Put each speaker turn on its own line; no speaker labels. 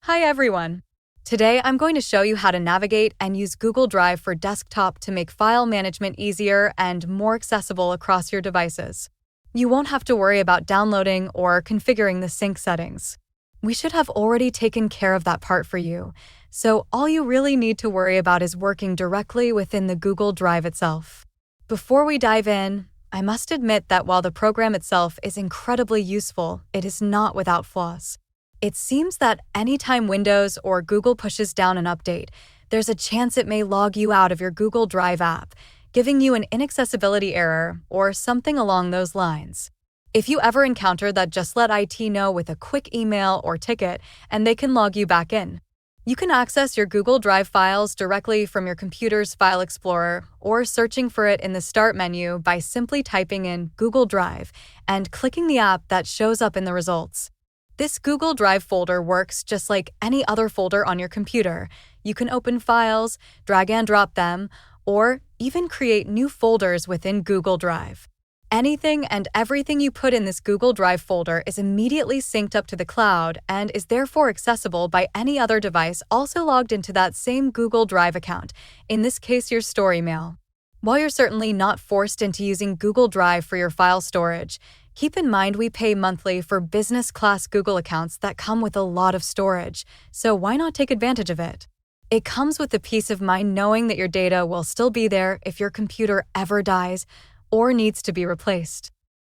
Hi everyone! Today I'm going to show you how to navigate and use Google Drive for desktop to make file management easier and more accessible across your devices. You won't have to worry about downloading or configuring the sync settings. We should have already taken care of that part for you, so all you really need to worry about is working directly within the Google Drive itself. Before we dive in, I must admit that while the program itself is incredibly useful, it is not without flaws. It seems that anytime Windows or Google pushes down an update, there's a chance it may log you out of your Google Drive app, giving you an inaccessibility error or something along those lines. If you ever encounter that, just let IT know with a quick email or ticket, and they can log you back in. You can access your Google Drive files directly from your computer's File Explorer or searching for it in the Start menu by simply typing in Google Drive and clicking the app that shows up in the results. This Google Drive folder works just like any other folder on your computer. You can open files, drag and drop them, or even create new folders within Google Drive. Anything and everything you put in this Google Drive folder is immediately synced up to the cloud and is therefore accessible by any other device also logged into that same Google Drive account, in this case your store email. While you're certainly not forced into using Google Drive for your file storage, keep in mind we pay monthly for business-class Google accounts that come with a lot of storage, so why not take advantage of it? It comes with the peace of mind knowing that your data will still be there if your computer ever dies or needs to be replaced.